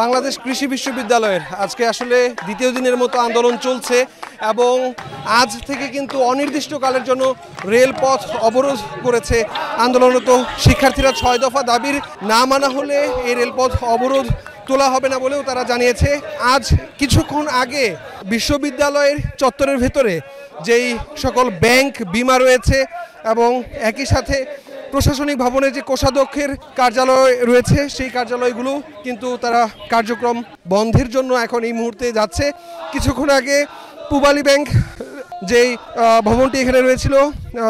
বাংলাদেশ কৃষি বিশ্ববিদ্যালয়ের আজকে আসলে দ্বিতীয় দিনের মতো আন্দোলন চলছে এবং আজ থেকে কিন্তু অনির্দিষ্টকালের জন্য রেলপথ অবরোধ করেছে আন্দোলনরত শিক্ষার্থীরা। 6 দফা দাবির না মানা হলে এই রেলপথ অবরোধ তোলা হবে না বলেও তারা জানিয়েছে। আজ কিছুক্ষণ আগে বিশ্ববিদ্যালয়ের চত্বরের ভেতরে যেই সকল ব্যাংক বিমা রয়েছে এবং একই সাথে প্রশাসনিক ভবনের যে কোষাধ্যক্ষের কার্যালয় রয়েছে সেই কার্যালয়গুলো কিন্তু তারা কার্যক্রম বন্ধের জন্য এখন এই মুহূর্তে যাচ্ছে। কিছুক্ষণ আগে পূবালী ব্যাংক যেই ভবনটি এখানে রয়েছিল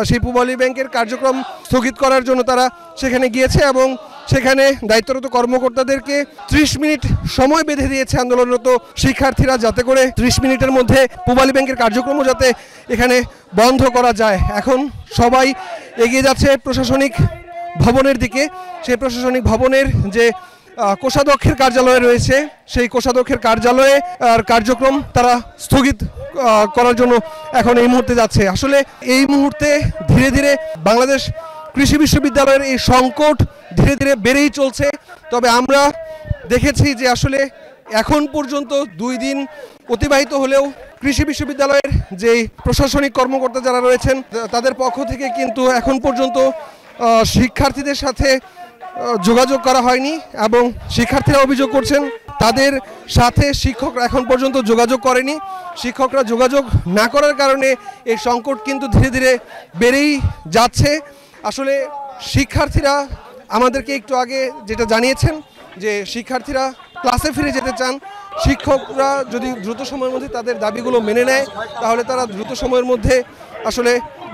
সেই পূবালী ব্যাংকের কার্যক্রম স্থগিত করার জন্য তারা সেখানে গিয়েছে এবং সেখানে দায়িত্বরত কর্মকর্তাদেরকে 30 মিনিট সময় বেঁধে দিয়েছে আন্দোলনরত শিক্ষার্থীরা, যাতে করে 30 মিনিটের মধ্যে পূবালী ব্যাংকের কার্যক্রমও যাতে এখানে বন্ধ করা যায়। এখন সবাই এগিয়ে যাচ্ছে প্রশাসনিক ভবনের দিকে। সেই প্রশাসনিক ভবনের যে কোষাধ্যক্ষের কার্যালয় রয়েছে সেই কোষাধ্যক্ষের কার্যালয়ে কার্যক্রম তারা স্থগিত করার জন্য এখন এই মুহূর্তে যাচ্ছে। আসলে এই মুহূর্তে ধীরে ধীরে বাংলাদেশ কৃষি বিশ্ববিদ্যালয়ের এই সংকট ধীরে ধীরে বেড়েই চলছে। তবে আমরা দেখেছি যে আসলে এখন পর্যন্ত 2 দিন অতিবাহিত হলেও কৃষি বিশ্ববিদ্যালয়ের যেই প্রশাসনিক কর্মকর্তা যারা রয়েছেন তাদের পক্ষ থেকে কিন্তু এখন পর্যন্ত শিক্ষার্থীদের সাথে যোগাযোগ করা হয়নি এবং শিক্ষার্থীরা অভিযোগ করছেন তাদের সাথে শিক্ষকরা এখন পর্যন্ত যোগাযোগ করেনি। শিক্ষকরা যোগাযোগ না করার কারণে এই সংকট কিন্তু ধীরে ধীরে বেড়েই যাচ্ছে। আসলে শিক্ষার্থীরা আমাদেরকে একটু আগে যেটা জানিয়েছেন যে শিক্ষার্থীরা ক্লাসে ফিরে যেতে চান। শিক্ষকরা যদি দ্রুত সময়ের মধ্যে তাদের দাবিগুলো মেনে নেয় তাহলে তারা দ্রুত সময়ের মধ্যে আসলে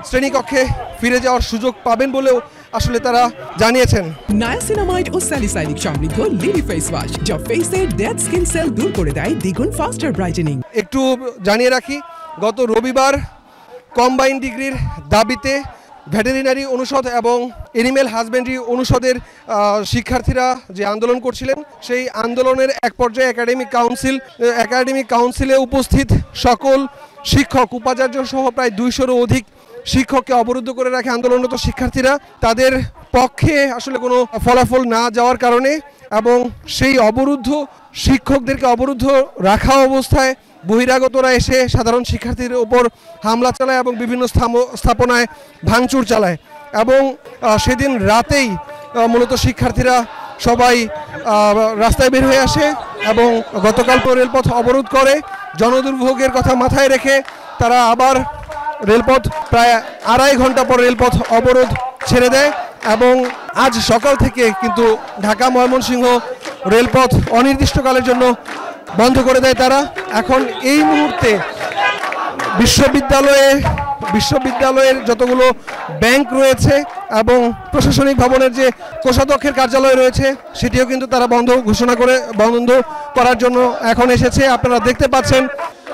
শ্রেণীকক্ষে ফিরে যাওয়ার সুযোগ পাবেন বলেও আসলে তারা জানিয়েছেন। নায়াসিনামাইড ও স্যালিসাইলিক সমৃদ্ধ লিলি ফেস ওয়াশ যা ফেসের ডেড স্কিন সেল দূর করে দেয় দ্বিগুণ ফাস্টার ব্রাইটেনিং। একটু জানিয়ে রাখি, গত রবিবার কম্বাইন্ড ডিগ্রির দাবিতে ভেটেরিনারি অনুষদ এবং এনিম্যাল হাজবেন্ডারি অনুষদের শিক্ষার্থীরা যে আন্দোলন করছিলেন সেই আন্দোলনের এক পর্যায়ে একাডেমিক কাউন্সিলে উপস্থিত সকল শিক্ষক উপাচার্য সহ প্রায় 200-রও অধিক শিক্ষককে অবরুদ্ধ করে রাখে আন্দোলনরত শিক্ষার্থীরা। তাদের পক্ষে আসলে কোনো ফলাফল না যাওয়ার কারণে এবং সেই অবরুদ্ধ শিক্ষকদেরকে অবরুদ্ধ রাখা অবস্থায় বহিরাগতরা এসে সাধারণ শিক্ষার্থীদের ওপর হামলা চালায় এবং বিভিন্ন স্থাপনায় ভাঙচুর চালায় এবং সেদিন রাতেই মূলত শিক্ষার্থীরা সবাই রাস্তায় বের হয়ে আসে এবং গতকাল রেলপথ অবরোধ করে। জনদুর্ভোগের কথা মাথায় রেখে তারা আবার রেলপথ প্রায় 2.5 ঘন্টা পর রেলপথ অবরোধ ছেড়ে দেয় এবং আজ সকাল থেকে কিন্তু ঢাকা ময়মনসিংহ রেলপথ অনির্দিষ্টকালের জন্য বন্ধ করে দেয় তারা। এখন এই মুহূর্তে বিশ্ববিদ্যালয়ের যতগুলো ব্যাংক রয়েছে এবং প্রশাসনিক ভবনের যে কোষাধ্যক্ষের কার্যালয় রয়েছে সেটিও কিন্তু তারা বন্ধ করার জন্য এখন এসেছে। আপনারা দেখতে পাচ্ছেন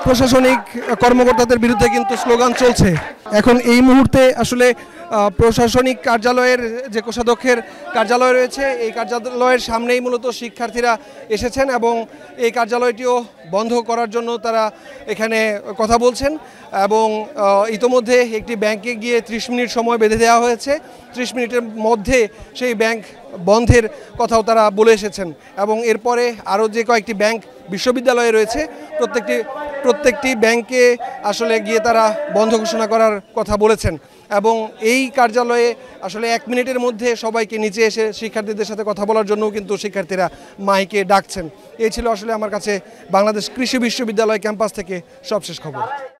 প্রশাসনিক কর্মকর্তাদের বিরুদ্ধে কিন্তু স্লোগান চলছে। এখন এই মুহূর্তে আসলে প্রশাসনিক কার্যালয়ের যে কোষাধ্যক্ষের কার্যালয় রয়েছে এই কার্যালয়ের সামনেই মূলত শিক্ষার্থীরা এসেছেন এবং এই কার্যালয়টিও বন্ধ করার জন্য তারা এখানে কথা বলছেন এবং ইতোমধ্যে একটি ব্যাংকে গিয়ে 30 মিনিট সময় বেঁধে দেওয়া হয়েছে। 30 মিনিটের মধ্যে সেই ব্যাংক বন্ধের কথাও তারা বলে এসেছেন এবং এরপরে আরও যে কয়েকটি ব্যাংক বিশ্ববিদ্যালয়ে রয়েছে প্রত্যেকটি ব্যাংকে আসলে গিয়ে তারা বন্ধ ঘোষণা করার কথা বলেছেন এবং এই কার্যালয়ে আসলে 1 মিনিটের মধ্যে সবাইকে নিচে এসে শিক্ষার্থীদের সাথে কথা বলার জন্যও কিন্তু শিক্ষার্থীরা মাইকে ডাকছেন। এই ছিল আসলে আমার কাছে বাংলাদেশ কৃষি বিশ্ববিদ্যালয় ক্যাম্পাস থেকে সবশেষ খবর।